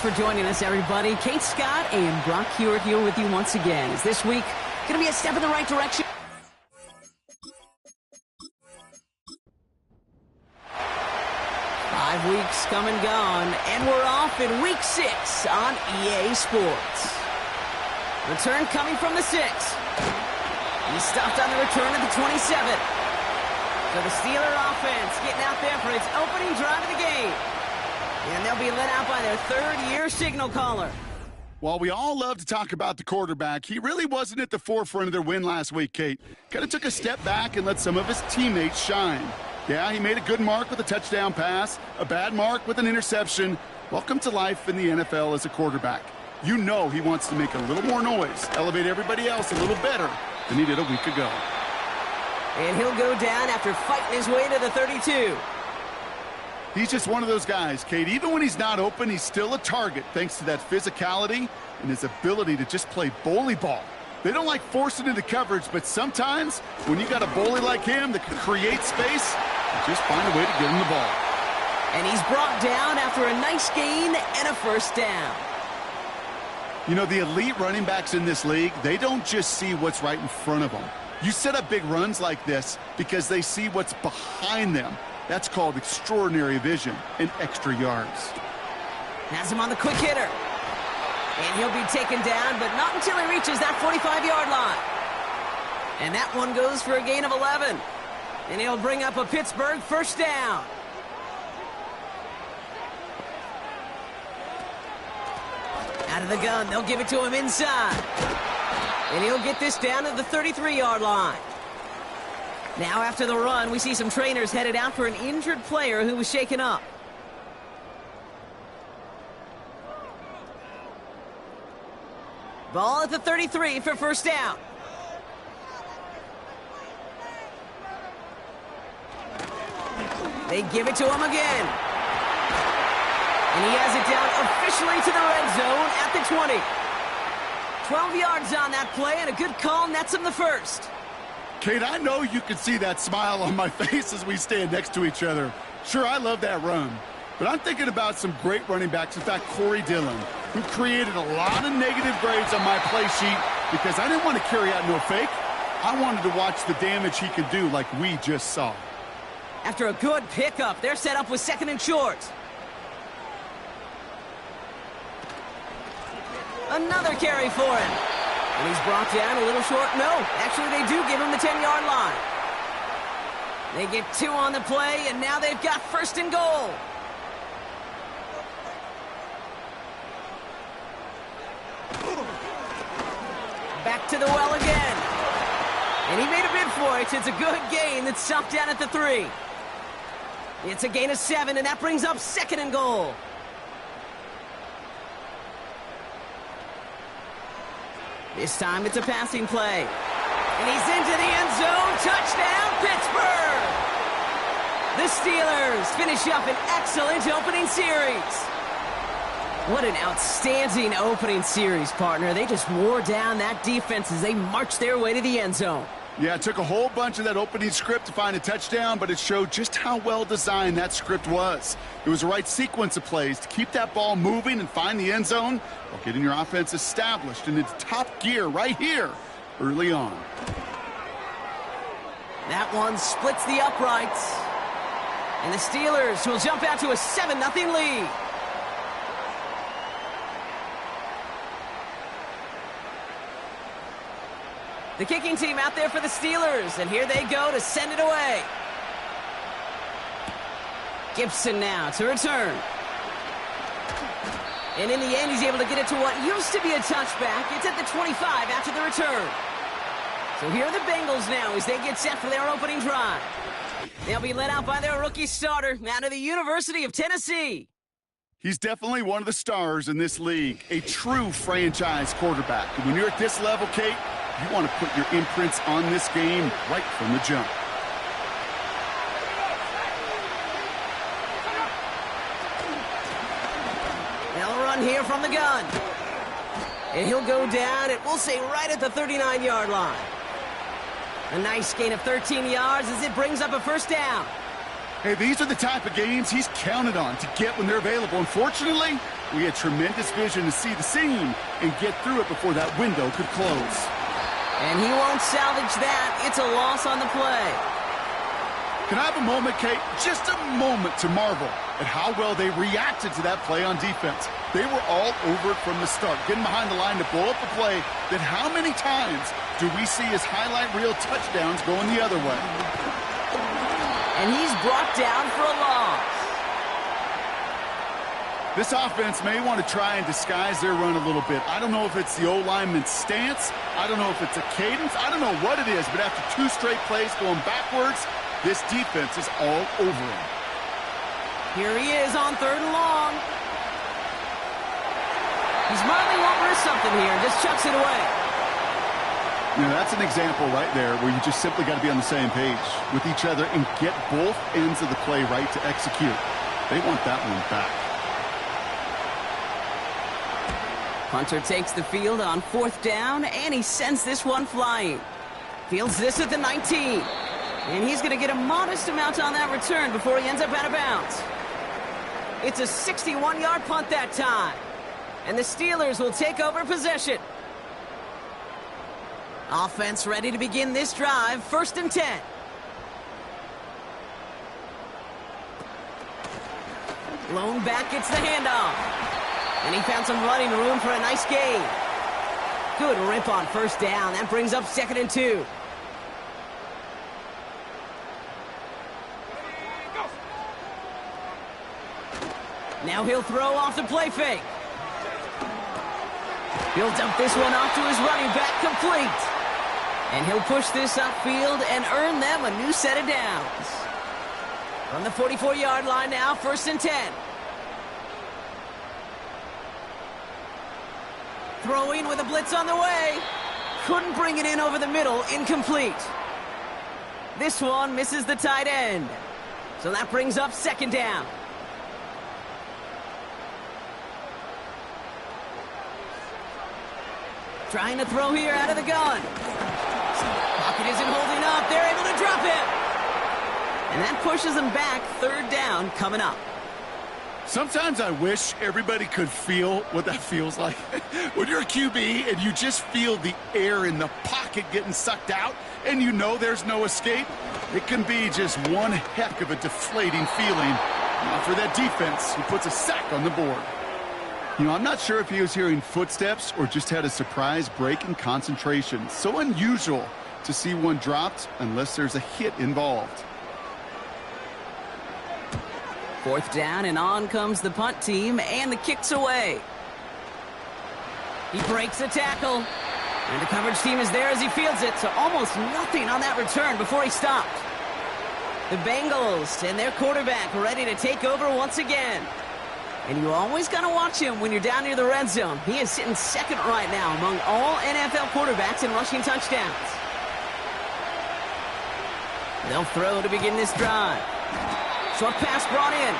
for joining us, everybody. Kate Scott and Brock Hewitt here with you once again. Is this week going to be a step in the right direction? 5 weeks come and gone, and we're off in Week 6 on EA Sports. Return coming from the 6. He stopped on the return at the 27. So the Steeler offense getting out there for its opening drive of the game. And they'll be led out by their third-year signal caller. While we all love to talk about the quarterback, he really wasn't at the forefront of their win last week, Kate. Kind of took a step back and let some of his teammates shine. Yeah, he made a good mark with a touchdown pass, a bad mark with an interception. Welcome to life in the NFL as a quarterback. You know he wants to make a little more noise, elevate everybody else a little better than he did a week ago. And he'll go down after fighting his way to the 32. He's just one of those guys, Kate. Even when he's not open, he's still a target thanks to that physicality and his ability to just play bully ball. They don't like forcing into coverage, but sometimes when you got a bully like him that can create space, you just find a way to get him the ball. And he's brought down after a nice gain and a first down. You know, the elite running backs in this league, they don't just see what's right in front of them. You set up big runs like this because they see what's behind them. That's called extraordinary vision and extra yards. Has him on the quick hitter. And he'll be taken down, but not until he reaches that 45-yard line. And that one goes for a gain of 11. And he'll bring up a Pittsburgh first down. Out of the gun, they'll give it to him inside. And he'll get this down to the 33-yard line. Now after the run, we see some trainers headed out for an injured player who was shaken up. Ball at the 33 for first down. They give it to him again. And he has it down officially to the red zone at the 20. 12 yards on that play, and a good call nets him the first. Kate, I know you can see that smile on my face as we stand next to each other. Sure, I love that run. But I'm thinking about some great running backs. In fact, Corey Dillon, who created a lot of negative grades on my play sheet because I didn't want to carry out no fake. I wanted to watch the damage he could do like we just saw. After a good pickup, they're set up with second and short. Another carry for him. And he's brought down a little short. No, actually they do give him the 10-yard line. They get 2 on the play, and now they've got first and goal. Back to the well again. And he made a bid for it. It's a good gain that's stopped down at the 3. It's a gain of 7, and that brings up second and goal. This time it's a passing play. And he's into the end zone. Touchdown, Pittsburgh! The Steelers finish up an excellent opening series. What an outstanding opening series, partner. They just wore down that defense as they marched their way to the end zone. Yeah, it took a whole bunch of that opening script to find a touchdown, but it showed just how well designed that script was. It was the right sequence of plays to keep that ball moving and find the end zone while getting your offense established in its top gear right here early on. That one splits the uprights. And the Steelers will jump out to a 7-0 lead. The kicking team out there for the Steelers, and here they go to send it away. Gibson now to return. And in the end, he's able to get it to what used to be a touchback. It's at the 25 after the return. So here are the Bengals now as they get set for their opening drive. They'll be led out by their rookie starter out of the University of Tennessee. He's definitely one of the stars in this league, a true franchise quarterback. And when you're at this level, Kate, you want to put your imprints on this game right from the jump. They'll run here from the gun. And he'll go down, we'll say right at the 39-yard line. A nice gain of 13 yards as it brings up a first down. Hey, these are the type of games he's counted on to get when they're available. Unfortunately, We had tremendous vision to see the seam and get through it before that window could close. And he won't salvage that. It's a loss on the play. Can I have a moment, Kate? Just a moment to marvel at how well they reacted to that play on defense. They were all over it from the start, getting behind the line to blow up a play that how many times do we see as highlight reel touchdowns going the other way? And he's brought down for a loss. This offense may want to try and disguise their run a little bit. I don't know if it's the O-lineman's stance. I don't know if it's a cadence. I don't know what it is, but after 2 straight plays going backwards, this defense is all over him. Here he is on 3rd and long. He's smiling over something here and just chucks it away. You know, that's an example right there where you just simply got to be on the same page with each other and get both ends of the play right to execute. They want that one back. Punter takes the field on 4th down, and he sends this one flying. Fields this at the 19. And he's going to get a modest amount on that return before he ends up out of bounds. It's a 61-yard punt that time. And the Steelers will take over possession. Offense ready to begin this drive. 1st and 10. Lone back gets the handoff. And he found some running room for a nice gain. Good rip on 1st down. That brings up 2nd and 2. Now he'll throw off the play fake. He'll dump this one off to his running back, complete. And he'll push this upfield and earn them a new set of downs. From the 44-yard line now, 1st and 10. Throwing with a blitz on the way. Couldn't bring it in over the middle, incomplete. This one misses the tight end. So that brings up 2nd down. Trying to throw here out of the gun. Pocket isn't holding up. They're able to drop it. And that pushes them back. 3rd down coming up. Sometimes I wish everybody could feel what that feels like. When you're a QB and you just feel the air in the pocket getting sucked out and you know there's no escape, it can be just one heck of a deflating feeling. For that defense, he puts a sack on the board. You know, I'm not sure if he was hearing footsteps or just had a surprise break in concentration. So unusual to see one dropped unless there's a hit involved. 4th down, and on comes the punt team, and the kick's away. He breaks a tackle, and the coverage team is there as he fields it, so almost nothing on that return before he stopped. The Bengals and their quarterback ready to take over once again. And you always got to watch him when you're down near the red zone. He is sitting 2nd right now among all NFL quarterbacks in rushing touchdowns. They'll throw to begin this drive. Short pass brought in.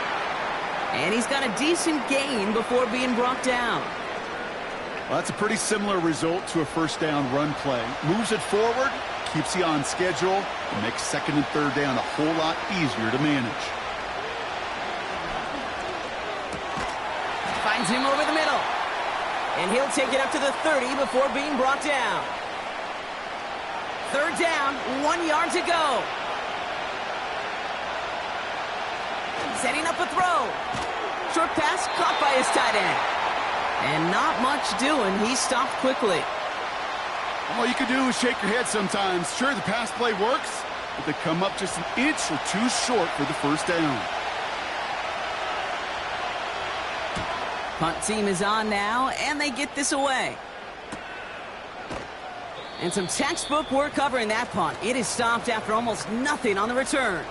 And he's got a decent gain before being brought down. Well, that's a pretty similar result to a 1st down run play. Moves it forward, keeps you on schedule, and makes 2nd and 3rd down a whole lot easier to manage. Finds him over the middle. And he'll take it up to the 30 before being brought down. 3rd down, 1 yard to go. Setting up a throw. Short pass caught by his tight end. And not much doing. He stopped quickly. All you can do is shake your head sometimes. Sure, the pass play works, but they come up just an inch or two short for the 1st down. Punt team is on now, and they get this away. And some textbook work covering that punt. It is stopped after almost nothing on the return.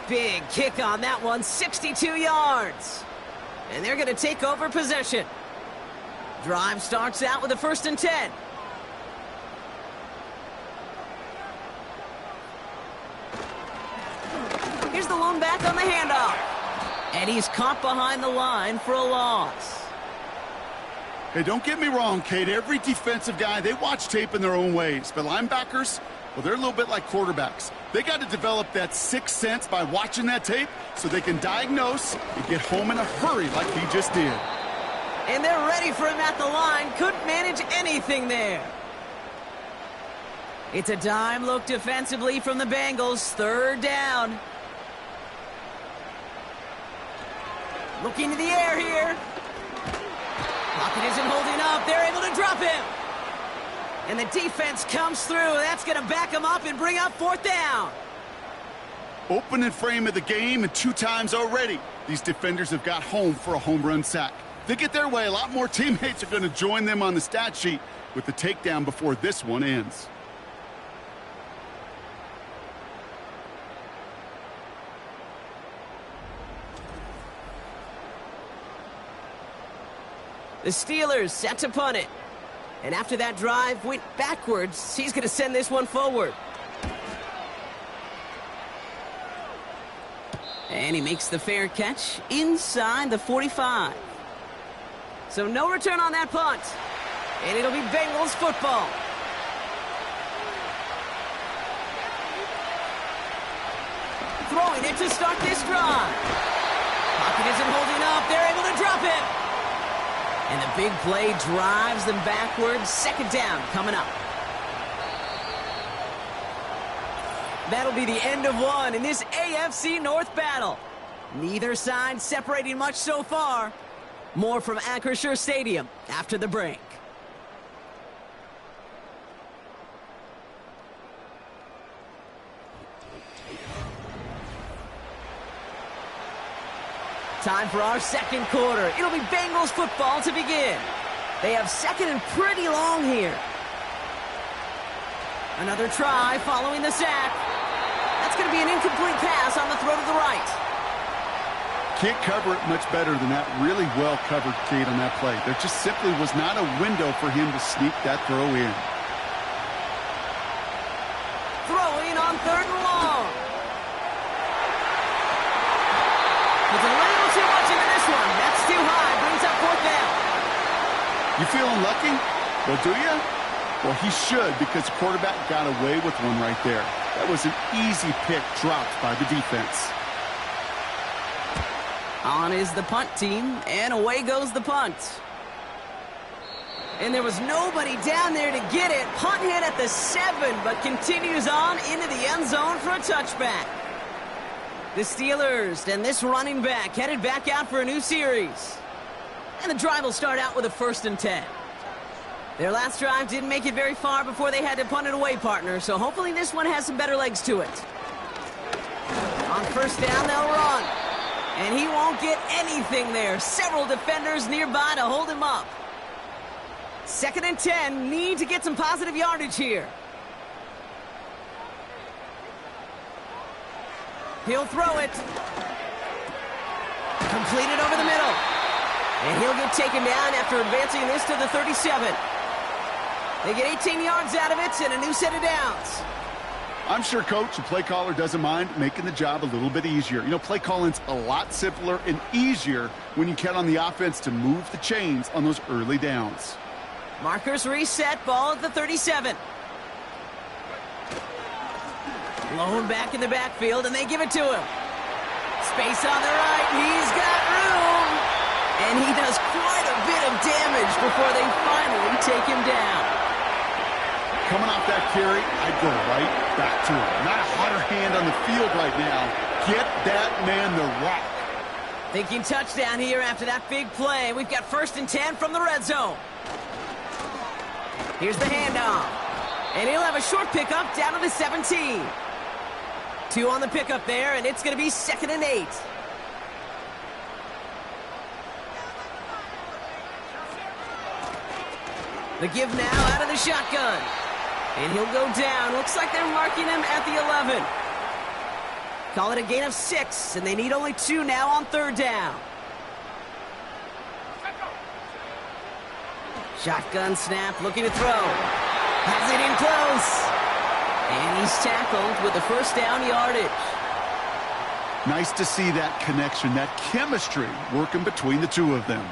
Big kick on that one, 62 yards. And they're going to take over possession. Drive starts out with a 1st and 10. Here's the lone back on the handoff. And he's caught behind the line for a loss. Hey, don't get me wrong, Kate. Every defensive guy, they watch tape in their own ways. But linebackers, well, they're a little bit like quarterbacks. They got to develop that sixth sense by watching that tape so they can diagnose and get home in a hurry like he just did. And they're ready for him at the line. Couldn't manage anything there. It's a dime look defensively from the Bengals. Third down. Looking to the air here. Pocket isn't holding up. They're able to drop him. And the defense comes through. That's going to back him up and bring up fourth down. Opening frame of the game, and 2 times already, these defenders have got home for a home run sack. If they get their way, a lot more teammates are going to join them on the stat sheet with the takedown before this one ends. The Steelers set to punt it. And after that drive went backwards, he's going to send this one forward. And he makes the fair catch inside the 45. So no return on that punt. And it'll be Bengals football. Throwing it to start this drive. Pocket isn't holding up. They're able to drop it. And the big play drives them backwards. Second down coming up. That'll be the end of one in this AFC North battle. Neither side separating much so far. More from Acrisure Stadium after the break. Time for our second quarter. It'll be Bengals football to begin. They have second and pretty long here. Another try following the sack. That's going to be an incomplete pass on the throw to the right. Can't cover it much better than that. Really well covered, Kate, on that play. There just simply was not a window for him to sneak that throw in. Throwing on third and long. With a little too much into this one. That's too high. Brings up fourth down. You feeling lucky? Well, do you? Well, he should, because the quarterback got away with one right there. That was an easy pick dropped by the defense. On is the punt team, and away goes the punt. And there was nobody down there to get it. Punt hit at the 7, but continues on into the end zone for a touchback. The Steelers and this running back headed back out for a new series. And the drive will start out with a 1st and 10. Their last drive didn't make it very far before they had to punt it away, partner, so hopefully this one has some better legs to it. On first down, they'll run. And he won't get anything there. Several defenders nearby to hold him up. 2nd and 10, need to get some positive yardage here. He'll throw it. Completed over the middle. And he'll get taken down after advancing this to the 37. They get 18 yards out of it and a new set of downs. I'm sure Coach and play caller doesn't mind making the job a little bit easier. You know, play calling's a lot simpler and easier when you count on the offense to move the chains on those early downs. Markers reset, ball at the 37. Blown back in the backfield, and they give it to him. Space on the right, he's got room. And he does quite a bit of damage before they finally take him down. Coming off that carry, I'd go right back to him. Not a hotter hand on the field right now. Get that man the rock. Thinking touchdown here after that big play. We've got 1st and 10 from the red zone. Here's the handoff. And he'll have a short pickup down to the 17. 2 on the pickup there, and it's going to be 2nd and 8. The give now out of the shotgun. And he'll go down. Looks like they're marking him at the 11. Call it a gain of 6, and they need only 2 now on 3rd down. Shotgun snap, looking to throw. Has it in close. And he's tackled with the 1st down yardage. Nice to see that connection, that chemistry working between the two of them.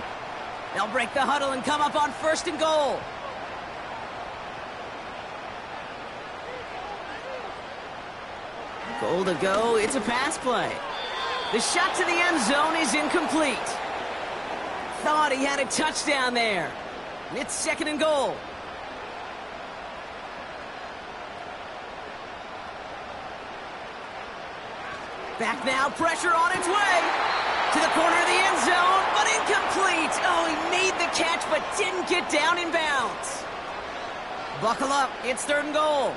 They'll break the huddle and come up on 1st and goal. Goal to go. It's a pass play. The shot to the end zone is incomplete. thought he had a touchdown there. And it's 2nd and goal. Back now, pressure on its way. To the corner of the end zone, but incomplete. Oh, he made the catch, but didn't get down in bounds. Buckle up, it's 3rd and goal.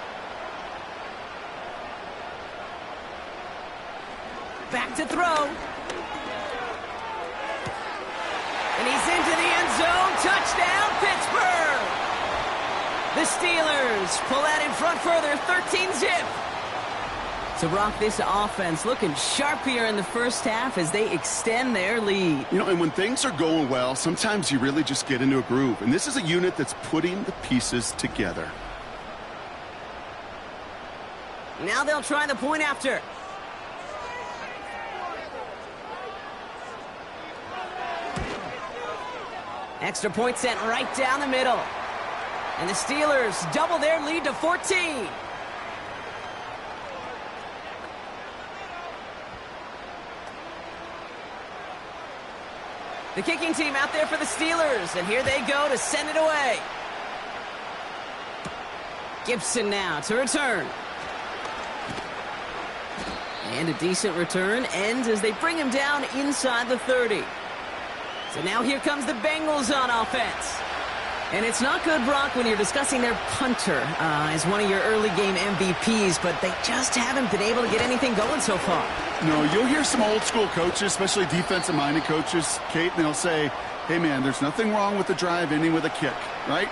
Back to throw. And he's into the end zone. Touchdown, Pittsburgh. The Steelers pull out in front further, 13-zip. So, Brock, this offense looking sharp here in the first half as they extend their lead. You know, and when things are going well, sometimes you really just get into a groove. And this is a unit that's putting the pieces together. Now they'll try the point after. Extra point sent right down the middle. And the Steelers double their lead to 14. The kicking team out there for the Steelers, and here they go to send it away. Gibson now to return. And a decent return ends as they bring him down inside the 30. So now here comes the Bengals on offense. And it's not good, Brock, when you're discussing their punter as one of your early game MVPs, but they just haven't been able to get anything going so far. No, you'll hear some old school coaches, especially defensive-minded coaches, Kate, and they'll say, hey, man, there's nothing wrong with the drive ending with a kick, right?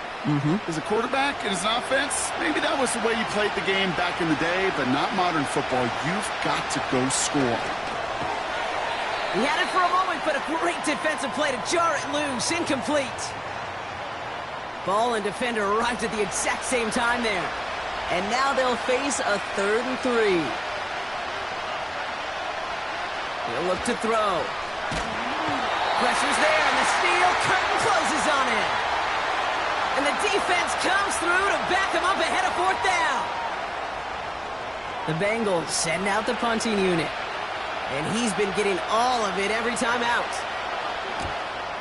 As a quarterback and as an offense, maybe that was the way you played the game back in the day, but not modern football. You've got to go score. He had it for a moment, but a great defensive play to jar it loose. Incomplete. Ball and defender arrived at the exact same time there. And now they'll face a 3rd and 3. He'll look to throw. Pressure's there, and the steel curtain closes on it. And the defense comes through to back him up ahead of 4th down. The Bengals send out the punting unit. And he's been getting all of it every time out.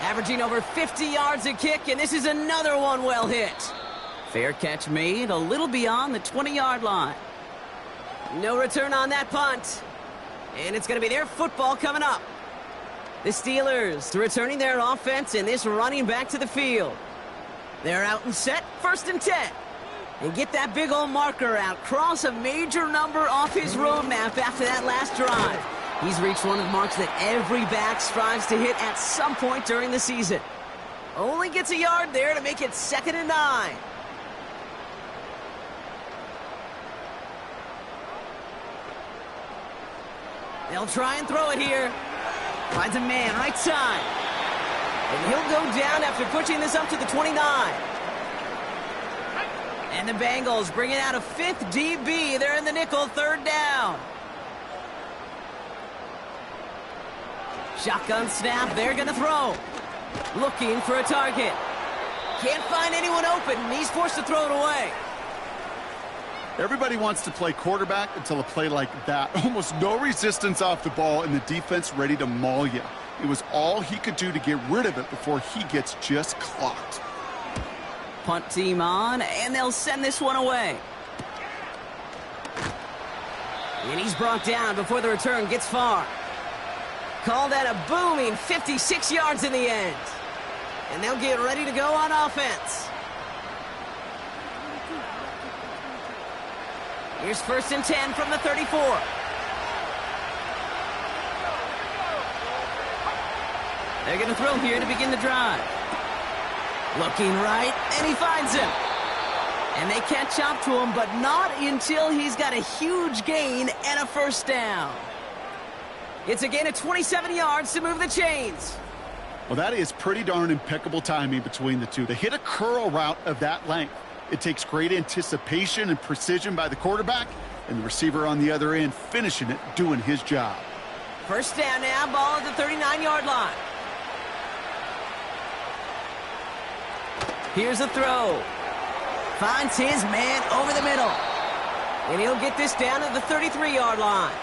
Averaging over 50 yards a kick, and this is another one well hit. Fair catch made, a little beyond the 20-yard line. No return on that punt. And it's going to be their football coming up. The Steelers returning their offense and this running back to the field. They're out and set, 1st and 10. And get that big old marker out. Cross a major number off his roadmap after that last drive. He's reached one of the marks that every back strives to hit at some point during the season. Only gets a yard there to make it 2nd and 9. They'll try and throw it here. Finds a man right side. And he'll go down after pushing this up to the 29. And the Bengals bring it out a 5th DB. They're in the nickel, 3rd down. Shotgun snap, they're going to throw. Looking for a target. Can't find anyone open, and he's forced to throw it away. Everybody wants to play quarterback until a play like that. Almost no resistance off the ball, and the defense ready to maul you. It was all he could do to get rid of it before he gets just clocked. Punt team on, and they'll send this one away. And he's brought down before the return gets far. Call that a booming 56 yards in the end. And they'll get ready to go on offense. Here's 1st and 10 from the 34. They're going to throw here to begin the drive. Looking right, and he finds him. And they catch up to him, but not until he's got a huge gain and a 1st down. It's a gain of 27 yards to move the chains. Well, that is pretty darn impeccable timing between the two. To hit a curl route of that length, it takes great anticipation and precision by the quarterback, and the receiver on the other end finishing it, doing his job. 1st down now, ball at the 39-yard line. Here's a throw. Finds his man over the middle. And he'll get this down to the 33-yard line.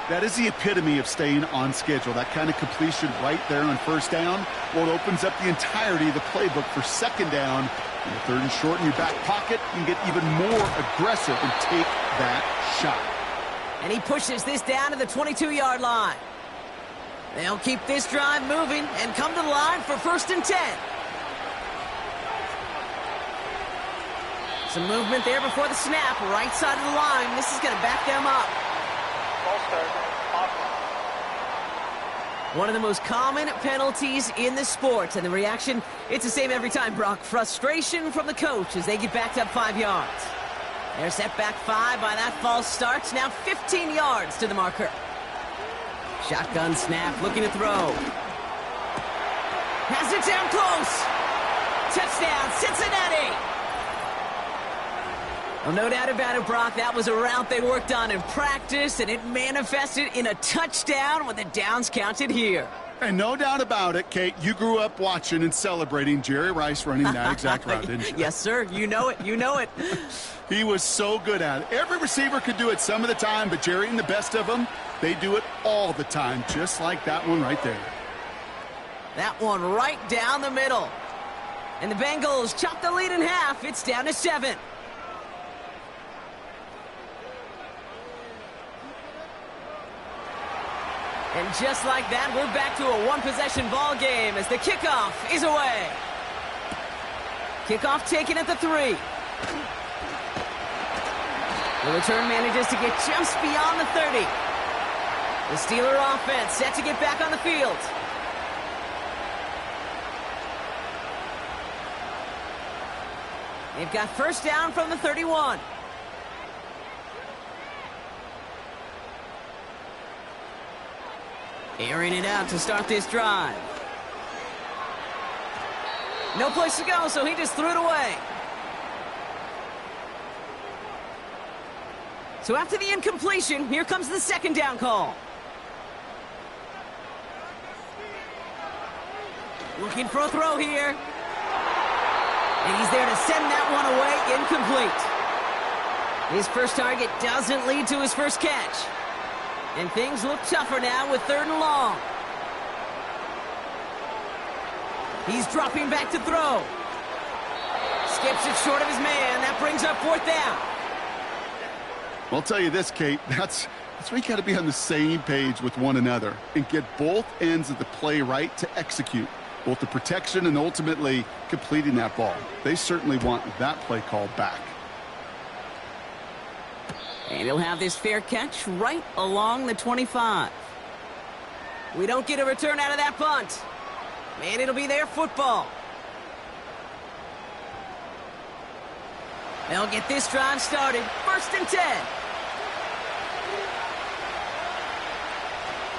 That is the epitome of staying on schedule. That kind of completion right there on first down, well, it opens up the entirety of the playbook for second down. In the third and short in your back pocket, you can get even more aggressive and take that shot. And he pushes this down to the 22-yard line. They'll keep this drive moving and come to the line for 1st and 10. Some movement there before the snap, right side of the line. This is going to back them up. One of the most common penalties in the sport, and the reaction, it's the same every time, Brock. Frustration from the coach as they get backed up 5 yards. They're set back 5 by that false start. Now 15 yards to the marker. Shotgun snap, looking to throw. Has it down close. Touchdown, Cincinnati. Well, no doubt about it, Brock. That was a route they worked on in practice, and it manifested in a touchdown when the downs counted here. And no doubt about it, Kate, you grew up watching and celebrating Jerry Rice running that exact route, didn't you? Yes, sir. You know it. You know it. He was so good at it. Every receiver could do it some of the time, but Jerry and the best of them, they do it all the time, just like that one right there. That one right down the middle. And the Bengals chop the lead in half. It's down to 7. And just like that, we're back to a one-possession ball game as the kickoff is away. Kickoff taken at the 3. The return manages to get just beyond the 30. The Steeler offense set to get back on the field. They've got first down from the 31. Airing it out to start this drive. No place to go, so he just threw it away. So after the incompletion, here comes the second down call. Looking for a throw here. And he's there to send that one away, incomplete. His first target doesn't lead to his first catch. And things look tougher now with 3rd and long. He's dropping back to throw. Skips it short of his man. That brings up 4th down. Well, I'll tell you this, Kate, that's where you got to be on the same page with one another and get both ends of the play right to execute, both the protection and ultimately completing that ball. They certainly want that play call back. And he'll have this fair catch right along the 25. We don't get a return out of that punt. And it'll be their football. They'll get this drive started. 1st and 10.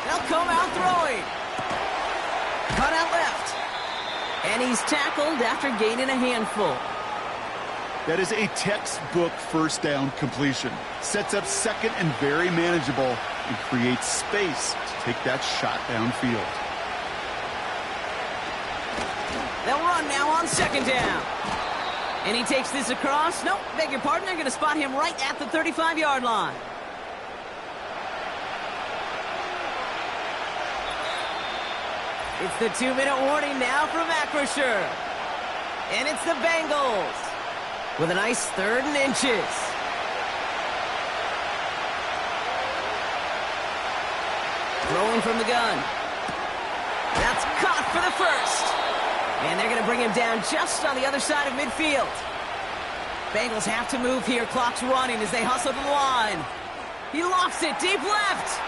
They'll come out throwing. Cut out left. And he's tackled after gaining a handful. That is a textbook first down completion. Sets up second and very manageable and creates space to take that shot downfield. They'll run now on 2nd down. And he takes this across. Nope, beg your pardon. They're going to spot him right at the 35-yard line. It's the 2-minute warning now from Acrisure. And it's the Bengals with a nice 3rd and inches. Throwing from the gun. That's caught for the first. And they're going to bring him down just on the other side of midfield. Bengals have to move here. Clock's running as they hustle to the line. He lofts it deep left.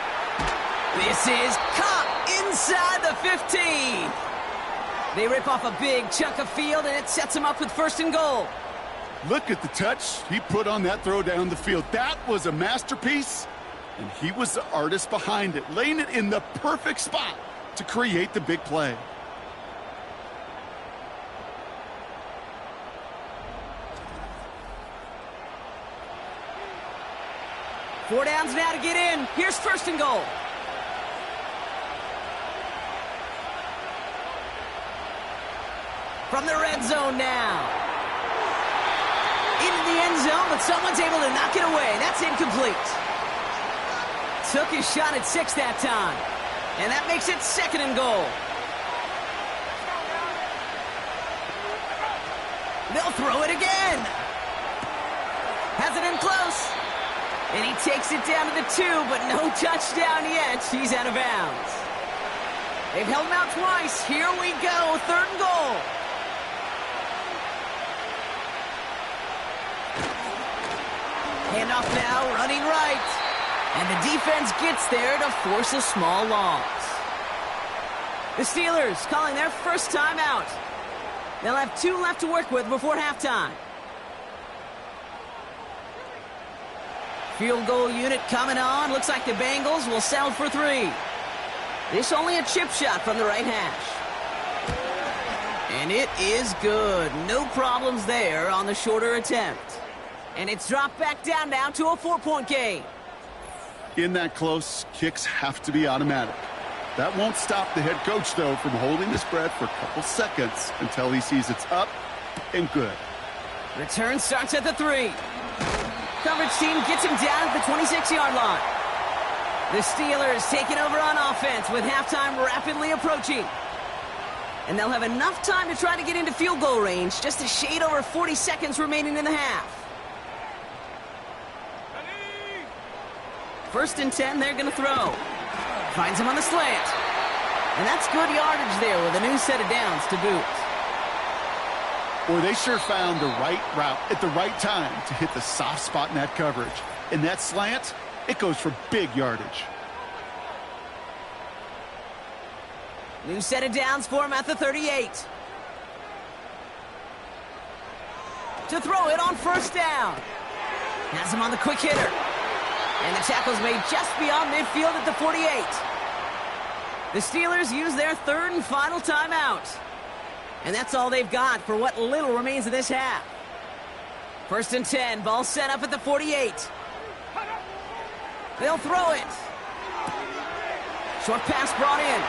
This is caught inside the 15. They rip off a big chunk of field, and it sets him up with 1st and goal. Look at the touch he put on that throw down the field. That was a masterpiece, and he was the artist behind it, laying it in the perfect spot to create the big play. Four downs now to get in. Here's 1st and goal. From the red zone now. Into the end zone, but someone's able to knock it away. That's incomplete. took his shot at 6 that time. And that makes it 2nd and goal. They'll throw it again. Has it in close. And he takes it down to the 2, but no touchdown yet. He's out of bounds. They've held him out twice. Here we go, 3rd and goal. Handoff now, running right. And the defense gets there to force a small loss. The Steelers calling their first timeout. They'll have 2 left to work with before halftime. Field goal unit coming on. Looks like the Bengals will settle for 3. This only a chip shot from the right hash. And it is good. No problems there on the shorter attempt. And it's dropped back down now to a 4-point game. In that close, kicks have to be automatic. That won't stop the head coach, though, from holding his breath for a couple seconds until he sees it's up and good. Return starts at the 3. Coverage team gets him down at the 26-yard line. The Steelers taking over on offense with halftime rapidly approaching. And they'll have enough time to try to get into field goal range, just a shade over 40 seconds remaining in the half. 1st and 10, they're going to throw. Finds him on the slant. And that's good yardage there with a new set of downs to boot. Boy, they sure found the right route at the right time to hit the soft spot in that coverage. And that slant, it goes for big yardage. New set of downs for him at the 38. To throw it on 1st down. Has him on the quick hitter. And the tackle's made just beyond midfield at the 48. The Steelers use their 3rd and final timeout. And that's all they've got for what little remains of this half. 1st and 10, ball set up at the 48. They'll throw it. Short pass brought in.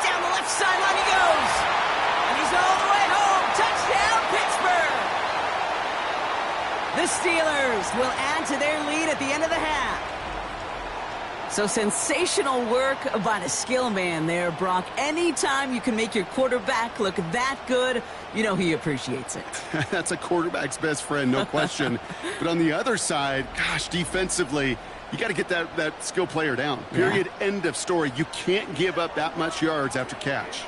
Down the left sideline he goes. And he's all the way home. Touchdown, Pittsburgh. The Steelers will add to their lead at the end of the half. So sensational work by the skill man there, Brock. Anytime you can make your quarterback look that good, you know he appreciates it. That's a quarterback's best friend, no question. But on the other side, gosh, defensively, you got to get that skill player down. Period, end of story. You can't give up that much yards after catch.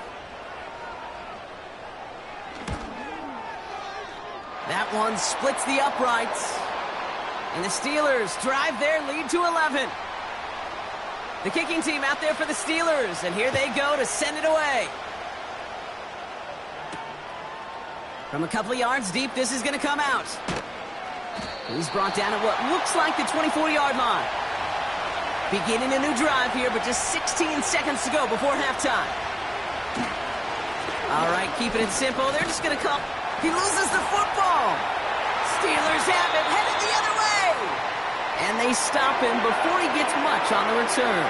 That one splits the uprights. And the Steelers drive their lead to 11. The kicking team out there for the Steelers, and here they go to send it away. From a couple of yards deep, this is going to come out. He's brought down at what looks like the 24-yard line. Beginning a new drive here, but just 16 seconds to go before halftime. All right, keeping it simple. They're just going to come. He loses the football. Steelers have it, headed the other way. And they stop him before he gets much on the return.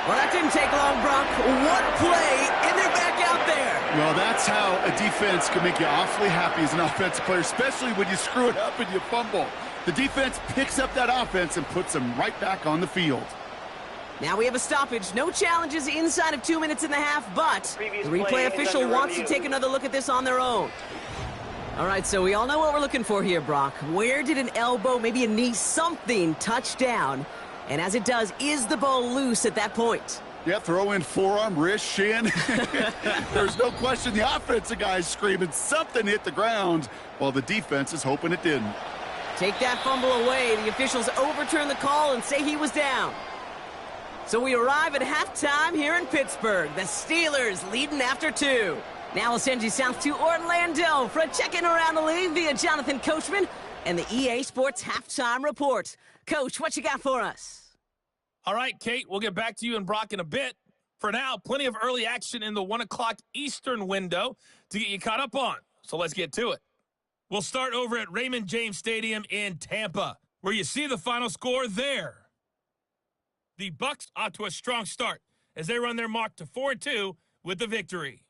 Well, that didn't take long, Brock. What play, and they're back out there. Well, that's how a defense can make you awfully happy as an offensive player, especially when you screw it up and you fumble. The defense picks up that offense and puts them right back on the field. Now we have a stoppage. No challenges inside of 2 minutes and a half, but the replay official wants to take another look at this on their own. All right, so we all know what we're looking for here, Brock. Where did an elbow, maybe a knee, something touch down? And as it does, is the ball loose at that point? Yeah, throw in forearm, wrist, shin. There's no question the offensive guy's screaming something hit the ground while the defense is hoping it didn't. Take that fumble away. The officials overturn the call and say he was down. So we arrive at halftime here in Pittsburgh. The Steelers leading after 2. Now we'll send you south to Orlando for a check-in around the league via Jonathan Coachman and the EA Sports Halftime Report. Coach, what you got for us? All right, Kate, we'll get back to you and Brock in a bit. For now, plenty of early action in the 1 o'clock Eastern window to get you caught up on. So let's get to it. We'll start over at Raymond James Stadium in Tampa, where you see the final score there. The Bucs off to a strong start as they run their mark to 4-2 with the victory.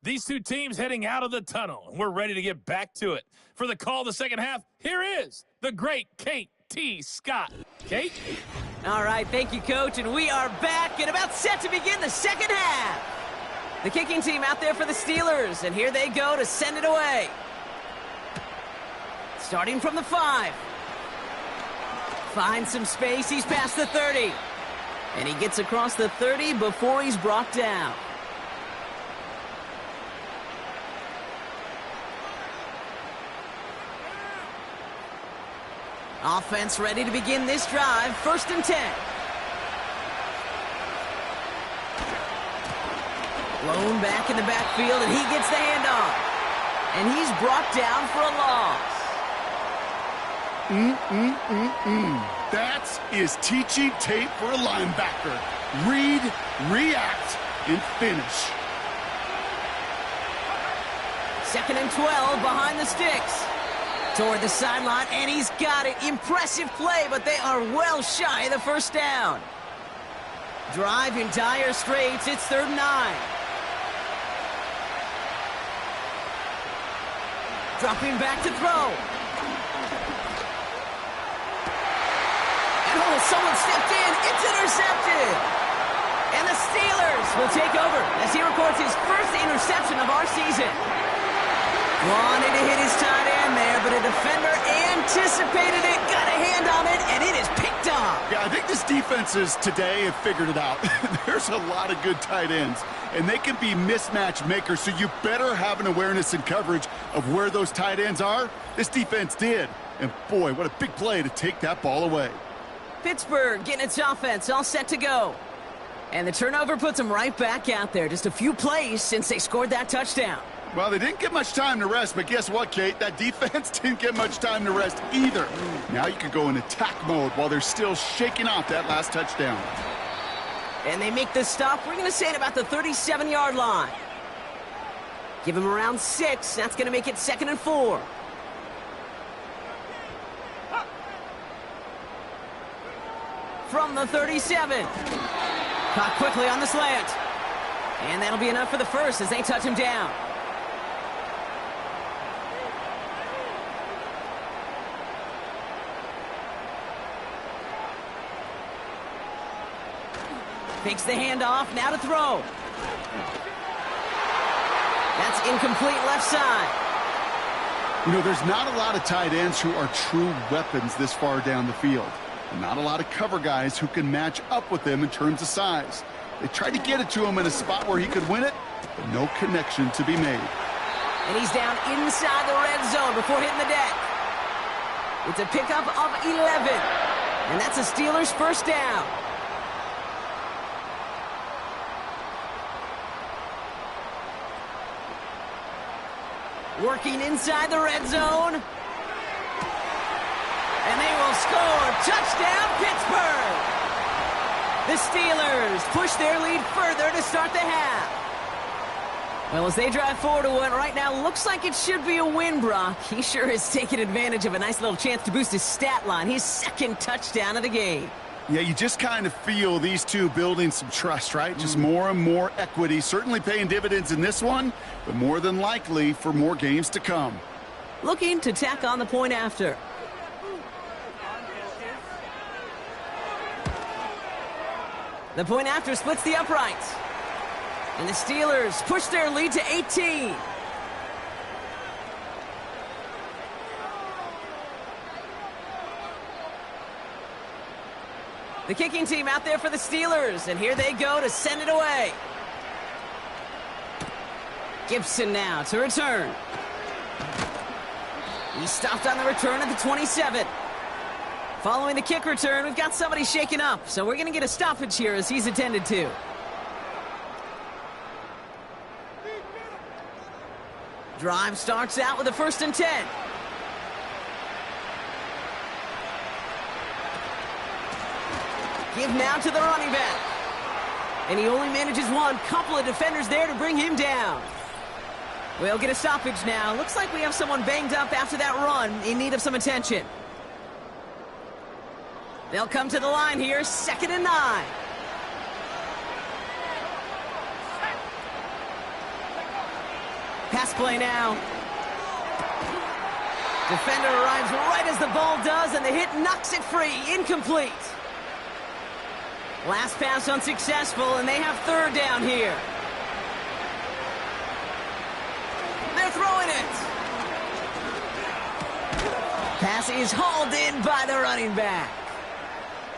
These two teams heading out of the tunnel, and we're ready to get back to it. For the call of the second half, here is the great Kate T. Scott. Kate? All right, thank you, Coach, and we are back and about set to begin the second half. The kicking team out there for the Steelers, and here they go to send it away. Starting from the 5. Finds some space, he's past the 30. And he gets across the 30 before he's brought down. Offense ready to begin this drive. 1st and 10. Blown back in the backfield, and he gets the handoff. And he's brought down for a loss. That is teaching tape for a linebacker. Read, react, and finish. 2nd and 12 behind the sticks. Toward the sideline, and he's got it. Impressive play, but they are well shy of the first down. Drive in dire straits. It's 3rd and 9. Dropping back to throw. And someone stepped in. It's intercepted. And the Steelers will take over as he records his first interception of our season. Wanted to hit his tight end there, but a defender anticipated it, got a hand on it, and it is picked off. Yeah, I think this defenses today have figured it out. There's a lot of good tight ends, and they can be mismatch makers, so you better have an awareness and coverage of where those tight ends are. This defense did, and boy, what a big play to take that ball away. Pittsburgh getting its offense all set to go. And the turnover puts them right back out there. Just a few plays since they scored that touchdown. Well, they didn't get much time to rest, but guess what, Kate? That defense didn't get much time to rest either. Now you can go in attack mode while they're still shaking off that last touchdown. And they make the stop. We're going to say it about the 37-yard line. Give him around 6. That's going to make it 2nd and 4. From the 37. Caught quickly on the slant. And that'll be enough for the first as they touch him down. Fakes the handoff, now to throw. That's incomplete left side. You know, there's not a lot of tight ends who are true weapons this far down the field. And not a lot of cover guys who can match up with them in terms of size. They tried to get it to him in a spot where he could win it, but no connection to be made. And he's down inside the red zone before hitting the deck. It's a pickup of 11. And that's a Steelers first down. Working inside the red zone. And they will score. Touchdown, Pittsburgh. The Steelers push their lead further to start the half. Well, as they drive forward to what right now looks like it should be a win, Brock. He sure has taken advantage of a nice little chance to boost his stat line. His 2nd touchdown of the game. Yeah, you just kind of feel these two building some trust, right? Just more and more equity. Certainly paying dividends in this one, but more than likely for more games to come. Looking to tack on the point after. The point after splits the uprights. And the Steelers push their lead to 18. The kicking team out there for the Steelers, and here they go to send it away. Gibson now to return. He stopped on the return at the 27. Following the kick return, we've got somebody shaken up, so we're going to get a stoppage here as he's attended to. Drive starts out with a 1st and 10. Give now to the running back. And he only manages one. Couple of defenders there to bring him down. We'll get a stoppage now. Looks like we have someone banged up after that run in need of some attention. They'll come to the line here, 2nd and 9. Pass play now. Defender arrives right as the ball does, and the hit knocks it free. Incomplete. Last pass unsuccessful, and they have third down here. They're throwing it. Pass is hauled in by the running back.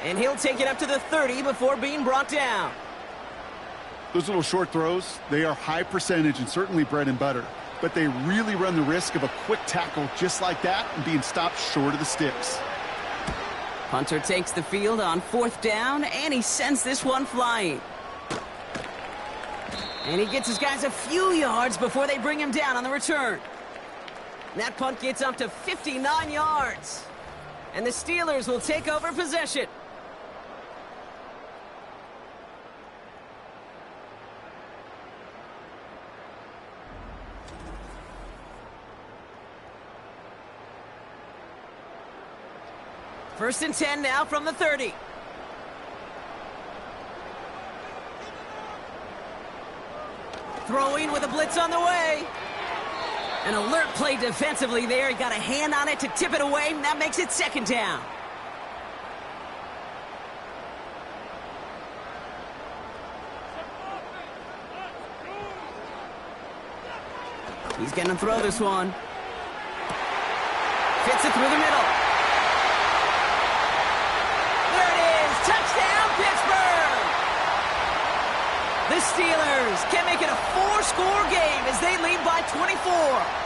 And he'll take it up to the 30 before being brought down. Those little short throws, they are high percentage and certainly bread and butter. But they really run the risk of a quick tackle just like that and being stopped short of the sticks. Hunter takes the field on fourth down, and he sends this one flying. And he gets his guys a few yards before they bring him down on the return. That punt gets up to 59 yards. And the Steelers will take over possession. First and 10 now from the 30. Throwing with a blitz on the way. An alert play defensively there. He got a hand on it to tip it away, and that makes it second down. He's going to throw this one. Fits it through the middle. There it is. Touchdown, Pittsburgh! The Steelers can make it a 4-score game as they lead by 24.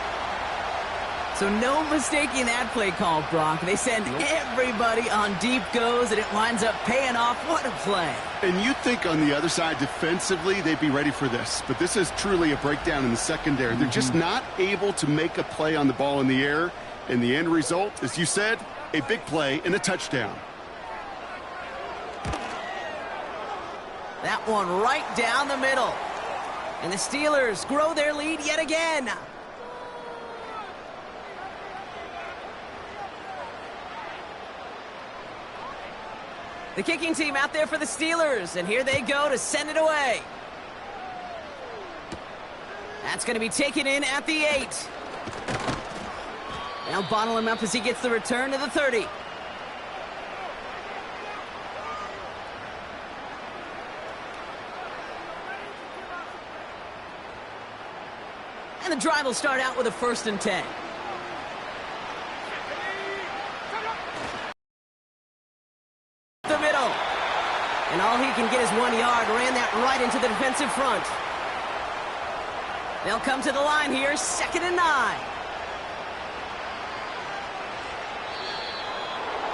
So no mistaking that play call, Brock. They send everybody on deep goes, and it winds up paying off. What a play. And you'd think on the other side, defensively, they'd be ready for this. But this is truly a breakdown in the secondary. They're just not able to make a play on the ball in the air. And the end result, as you said, a big play and a touchdown. That one right down the middle. And the Steelers grow their lead yet again. The kicking team out there for the Steelers, and here they go to send it away. That's going to be taken in at the 8. They'll bottle him up as he gets the return to the 30. And the drive will start out with a 1st and 10. The middle. And all he can get is 1 yard. Ran that right into the defensive front. They'll come to the line here, 2nd and 9.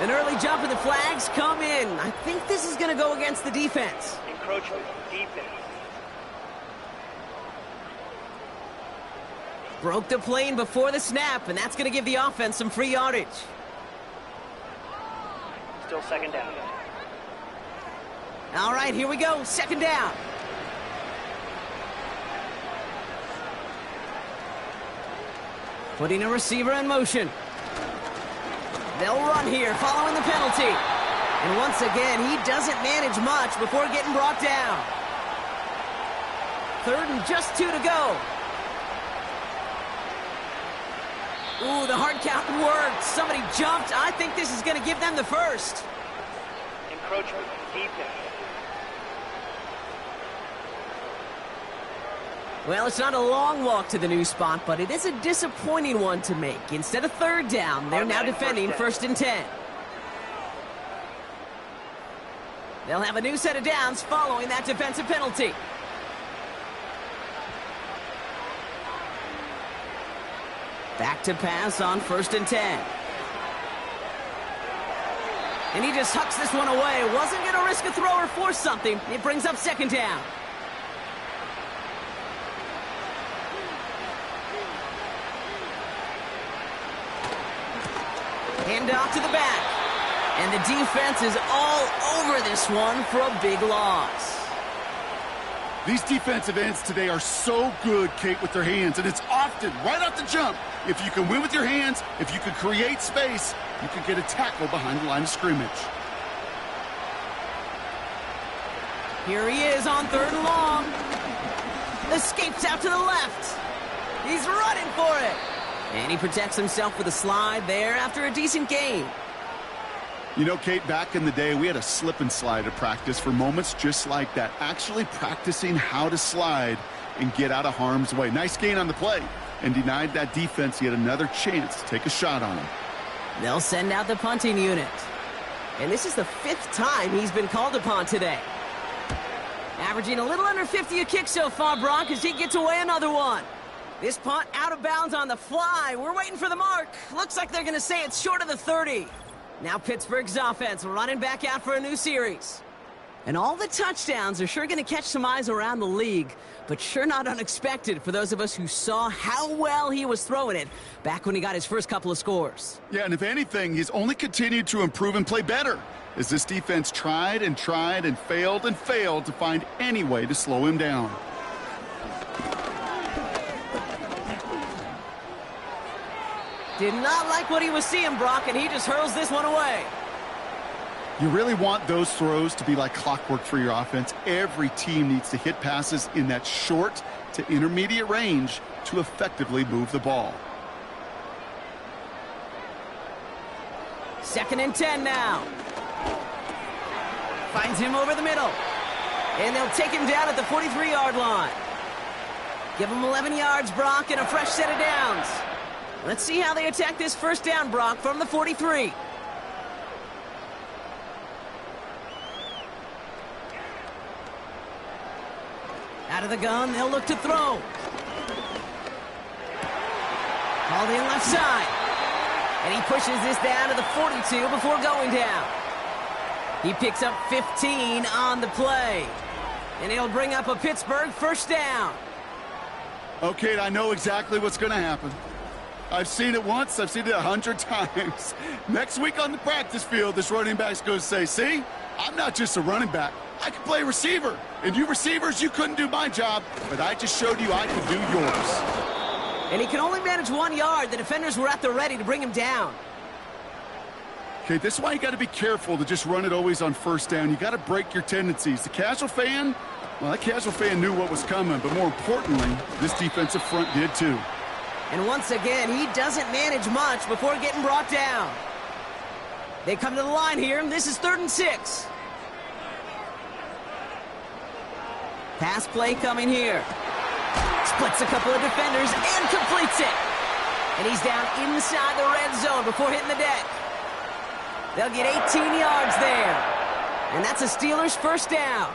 An early jump and the flags come in. I think this is going to go against the defense. Encroachment, defense. Broke the plane before the snap, and that's going to give the offense some free yardage. Still 2nd down. All right, here we go. 2nd down. Putting a receiver in motion. They'll run here following the penalty. And once again, he doesn't manage much before getting brought down. 3rd and just 2 to go. Ooh, the hard count worked. Somebody jumped. I think this is going to give them the 1st. Encroachment, defense. Well, it's not a long walk to the new spot, but it is a disappointing one to make. Instead of 3rd down, they're now defending 1st and 10. They'll have a new set of downs following that defensive penalty. Back to pass on 1st and 10. And he just hucks this one away. Wasn't going to risk a throw or force something. It brings up 2nd down. Hand off to the back. And the defense is all over this one for a big loss. These defensive ends today are so good, Kate, with their hands, and it's often right off the jump. If you can win with your hands, if you can create space, you can get a tackle behind the line of scrimmage. Here he is on 3rd and long. Escapes out to the left. He's running for it. And he protects himself with a slide there after a decent gain. You know, Kate, back in the day, we had a slip and slide at practice for moments just like that. Actually practicing how to slide and get out of harm's way. Nice gain on the play, and denied that defense yet another chance to take a shot on him. They'll send out the punting unit. And this is the 5th time he's been called upon today. Averaging a little under 50 a kick so far, Brock, as he gets away another one. This punt out of bounds on the fly. We're waiting for the mark. Looks like they're going to say it's short of the 30. Now Pittsburgh's offense running back out for a new series. And all the touchdowns are sure going to catch some eyes around the league, but sure not unexpected for those of us who saw how well he was throwing it back when he got his first couple of scores. Yeah, and if anything, he's only continued to improve and play better as this defense tried and failed to find any way to slow him down. Did not like what he was seeing, Brock, and he just hurls this one away. You really want those throws to be like clockwork for your offense. Every team needs to hit passes in that short to intermediate range to effectively move the ball. 2nd and 10 now. Finds him over the middle. And they'll take him down at the 43-yard line. Give him 11 yards, Brock, and a fresh set of downs. Let's see how they attack this first down, Brock, from the 43. Out of the gun, they'll look to throw. Called in left side. And he pushes this down to the 42 before going down. He picks up 15 on the play. And he'll bring up a Pittsburgh first down. Okay, I know exactly what's going to happen. I've seen it once. I've seen it 100 times. Next week on the practice field, this running back's going to say, see, I'm not just a running back. I can play receiver. And you receivers, you couldn't do my job, but I just showed you I could do yours. And he can only manage 1 yard. The defenders were at the ready to bring him down. Okay, this is why you got to be careful to just run it always on first down. You got to break your tendencies. The casual fan, well, that casual fan knew what was coming, but more importantly, this defensive front did too. And once again, he doesn't manage much before getting brought down. They come to the line here, and this is 3rd and 6. Pass play coming here. Splits a couple of defenders and completes it. And he's down inside the red zone before hitting the deck. They'll get 18 yards there. And that's a Steelers first down.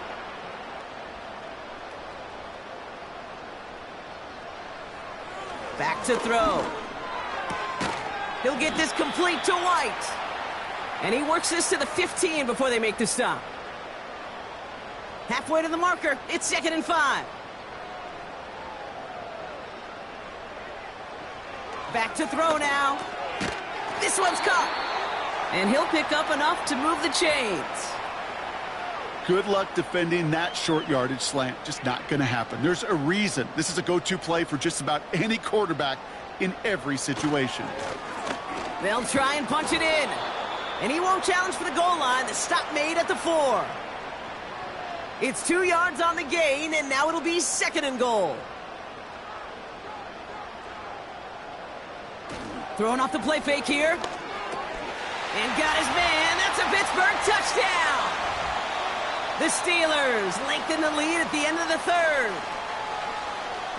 Back to throw. He'll get this complete to White. And he works this to the 15 before they make the stop. Halfway to the marker, it's 2nd and 5. Back to throw now. This one's caught. And he'll pick up enough to move the chains. Good luck defending that short yardage slant. Just not going to happen. There's a reason. This is a go-to play for just about any quarterback in every situation. They'll try and punch it in. And he won't challenge for the goal line. The stop made at the 4. It's 2 yards on the gain, and now it'll be 2nd and goal. Throwing off the play fake here. And got his man. That's a Pittsburgh touchdown. The Steelers lengthen the lead at the end of the 3rd.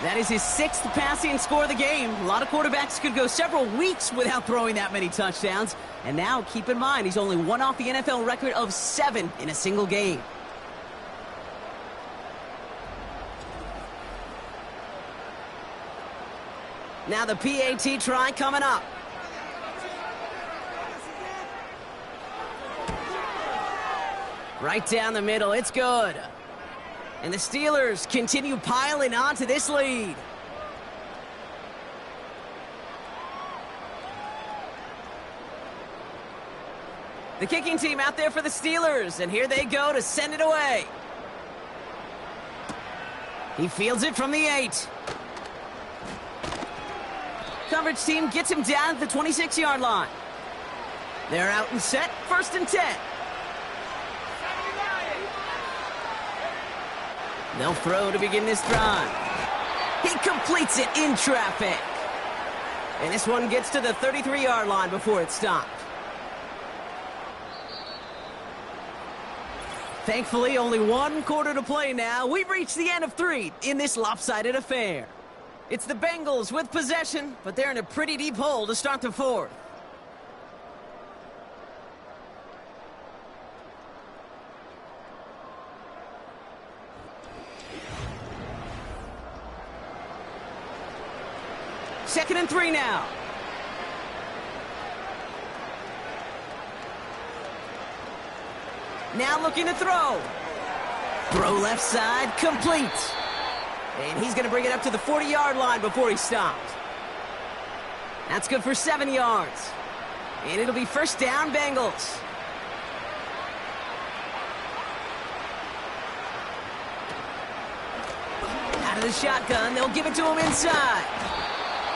That is his 6th passing score of the game. A lot of quarterbacks could go several weeks without throwing that many touchdowns. And now, keep in mind, he's only one off the NFL record of 7 in a single game. Now the PAT try coming up. Right down the middle, it's good. And the Steelers continue piling onto this lead. The kicking team out there for the Steelers, and here they go to send it away. He fields it from the 8. Coverage team gets him down at the 26-yard line. They're out and set, 1st and 10. They'll throw to begin this drive. He completes it in traffic. And this one gets to the 33-yard line before it's stopped. Thankfully, only one quarter to play now. We've reached the end of 3 in this lopsided affair. It's the Bengals with possession, but they're in a pretty deep hole to start the 4th. Second and 3 now. Now looking to throw. Throw left side, complete. And he's going to bring it up to the 40-yard line before he stopped. That's good for 7 yards. And it'll be first down, Bengals. Out of the shotgun, they'll give it to him inside.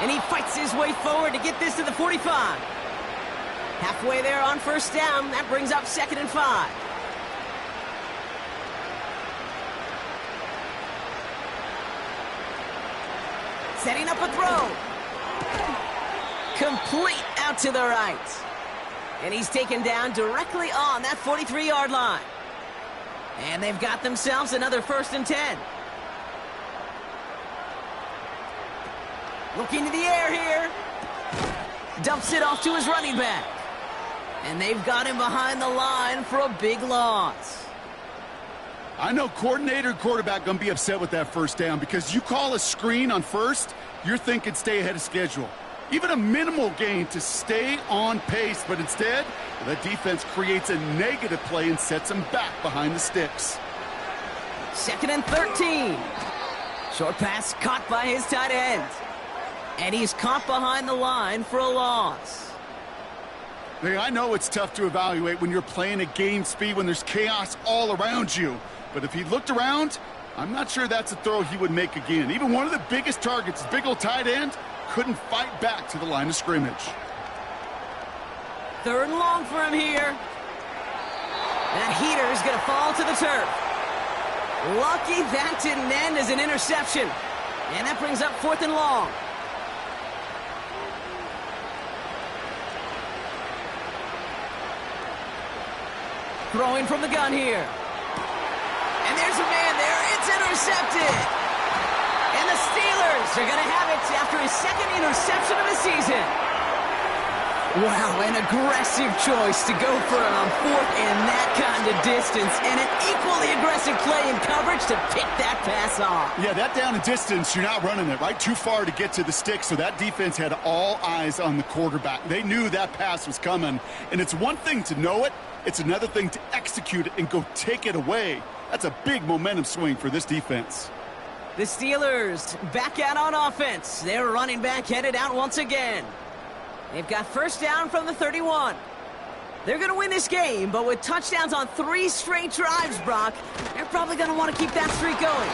And he fights his way forward to get this to the 45. Halfway there on first down, that brings up 2nd and 5. Setting up a throw. Complete out to the right. And he's taken down directly on that 43-yard line. And they've got themselves another 1st and 10. Looking to the air here. Dumps it off to his running back. And they've got him behind the line for a big loss. I know coordinator and quarterback going to be upset with that first down because you call a screen on first, you're thinking stay ahead of schedule. Even a minimal gain to stay on pace, but instead, the defense creates a negative play and sets them back behind the sticks. 2nd and 13. Short pass caught by his tight end. And he's caught behind the line for a loss. Hey, I know it's tough to evaluate when you're playing at game speed when there's chaos all around you. But if he looked around, I'm not sure that's a throw he would make again. Even one of the biggest targets, his big old tight end, couldn't fight back to the line of scrimmage. 3rd and long for him here. That heater is going to fall to the turf. Lucky that didn't end as an interception. And that brings up 4th and long. Throwing from the gun here. And there's a man there. It's intercepted. And the Steelers are going to have it after his 2nd interception of the season. Wow, an aggressive choice to go for it on 4th and that kind of distance. And an equally aggressive play in coverage to pick that pass off. Yeah, that down and distance, you're not running it, right? Too far to get to the stick, so that defense had all eyes on the quarterback. They knew that pass was coming. And it's one thing to know it. It's another thing to execute it and go take it away. That's a big momentum swing for this defense. The Steelers back out on offense. Their running back headed out once again. They've got first down from the 31. They're going to win this game, but with touchdowns on 3 straight drives, Brock, they're probably going to want to keep that streak going.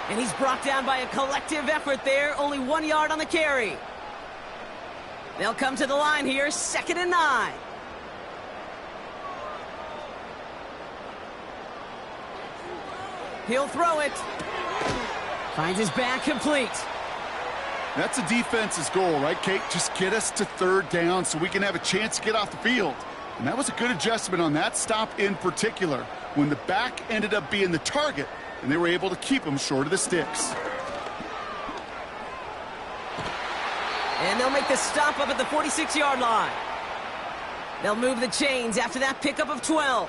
And he's brought down by a collective effort there, only 1 yard on the carry. They'll come to the line here, 2nd and 9. He'll throw it. Finds his back complete. That's a defense's goal, right, Kate? Just get us to 3rd down so we can have a chance to get off the field. And that was a good adjustment on that stop in particular, when the back ended up being the target, and they were able to keep him short of the sticks. And they'll make the stop up at the 46-yard line. They'll move the chains after that pickup of 12.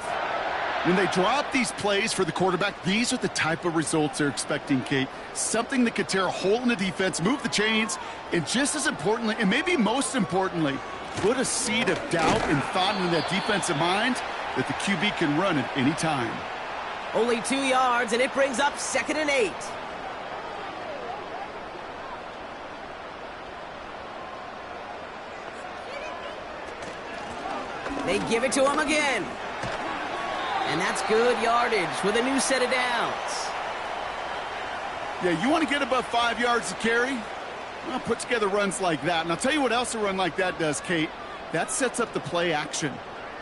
When they drop these plays for the quarterback, these are the type of results they're expecting, Kate. Something that could tear a hole in the defense, move the chains, and just as importantly, and maybe most importantly, put a seed of doubt and thought into that defensive mind that the QB can run at any time. Only 2 yards, and it brings up 2nd and 8. They give it to him again. And that's good yardage with a new set of downs. Yeah, you want to get above 5 yards to carry? Well, put together runs like that. And I'll tell you what else a run like that does, Kate. That sets up the play action,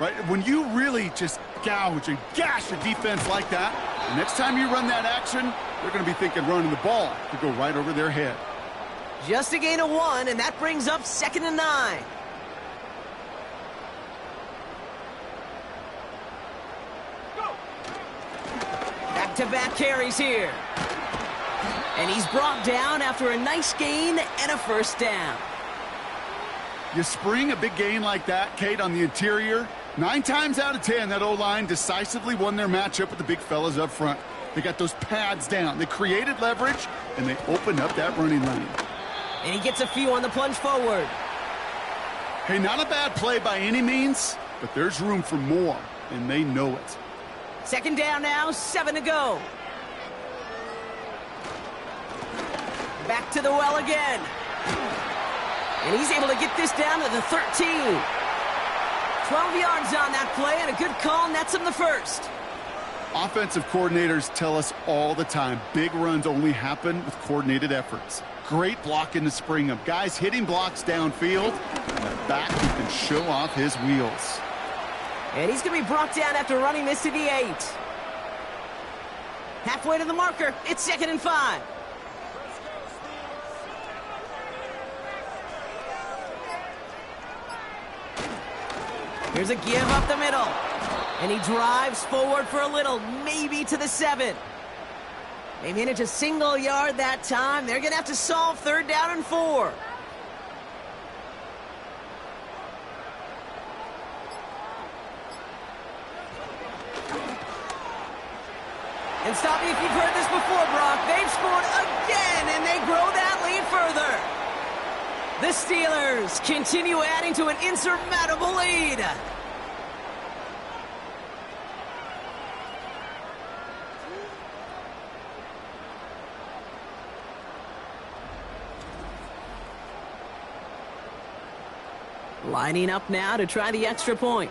right? When you really just gouge and gash a defense like that, The next time you run that action, they're going to be thinking running the ball could go right over their head. Just a gain of 1, and that brings up 2nd and 9. Back-to-back carries here. And he's brought down after a nice gain and a first down. You spring a big gain like that, Kate, on the interior. 9 times out of 10, that O-line decisively won their matchup with the big fellas up front. They got those pads down. They created leverage, and they opened up that running lane. And he gets a few on the plunge forward. Hey, not a bad play by any means, but there's room for more, and they know it. 2nd down now, 7 to go. Back to the well again. And he's able to get this down to the 13. 12 yards on that play, and a good call nets him the first. Offensive coordinators tell us all the time, big runs only happen with coordinated efforts. Great blocking to spring them. Guys hitting blocks downfield, and the back who can show off his wheels. And he's going to be brought down after running this to the 8. Halfway to the marker, it's 2nd and 5. Here's a give up the middle. And he drives forward for a little, maybe to the 7. They manage a single yard that time. They're going to have to solve 3rd down and 4. And stop me if you've heard this before, Brock. They've scored again, and they grow that lead further. The Steelers continue adding to an insurmountable lead. Lining up now to try the extra point.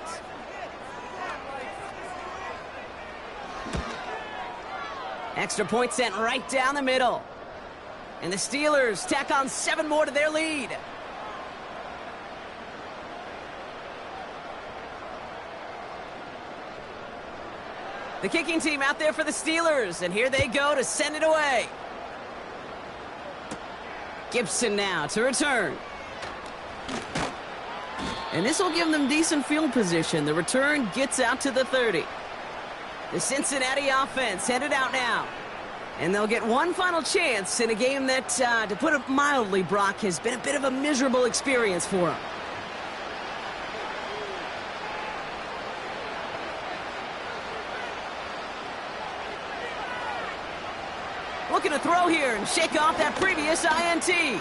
Extra point sent right down the middle. And the Steelers tack on 7 more to their lead. The kicking team out there for the Steelers, and here they go to send it away. Gibson now to return. And this will give them decent field position. The return gets out to the 30. The Cincinnati offense headed out now. And they'll get one final chance in a game that, to put it mildly, Brock, has been a bit of a miserable experience for them. Looking to throw here and shake off that previous INT.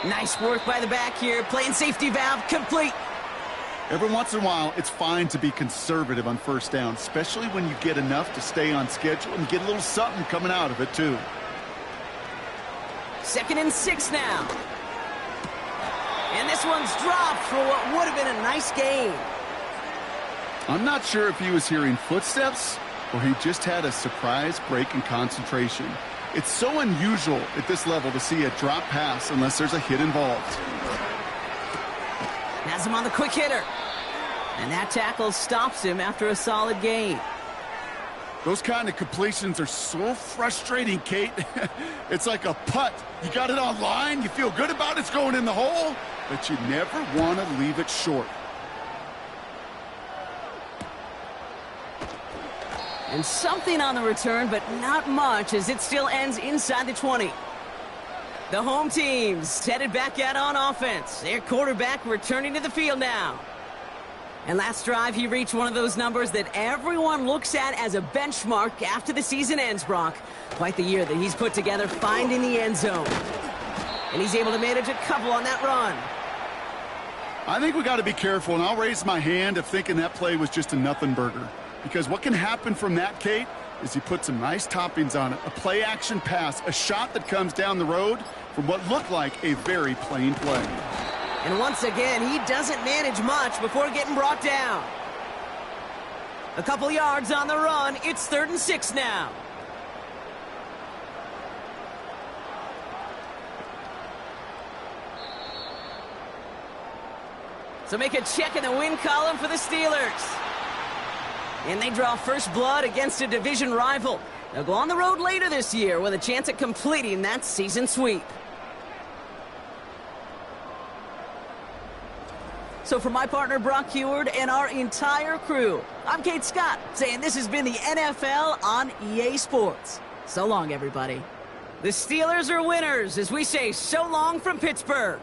Nice work by the back here. Playing safety valve complete. Every once in a while, it's fine to be conservative on 1st down, especially when you get enough to stay on schedule and get a little something coming out of it, too. 2nd and 6 now. And this one's dropped for what would have been a nice gain. I'm not sure if he was hearing footsteps or he just had a surprise break in concentration. It's so unusual at this level to see a drop pass unless there's a hit involved. Has him on the quick hitter. And that tackle stops him after a solid gain. Those kind of completions are so frustrating, Kate. It's like a putt. You got it on line, you feel good about it's going in the hole, but you never want to leave it short. And something on the return, but not much, as it still ends inside the 20. The home team's headed back out on offense. Their quarterback returning to the field now. And last drive, he reached one of those numbers that everyone looks at as a benchmark after the season ends, Brock. Quite the year that he's put together, finding the end zone. And he's able to manage a couple on that run. I think we got to be careful, and I'll raise my hand if thinking that play was just a nothing burger. Because what can happen from that, Kate, is he put some nice toppings on it. A play-action pass, a shot that comes down the road from what looked like a very plain play. And once again, he doesn't manage much before getting brought down. A couple yards on the run. It's 3rd and 6 now. So make a check in the win column for the Steelers. And they draw first blood against a division rival. They'll go on the road later this year with a chance at completing that season sweep. So for my partner Brock Heward and our entire crew, I'm Kate Scott saying this has been the NFL on EA Sports. So long, everybody. The Steelers are winners as we say so long from Pittsburgh.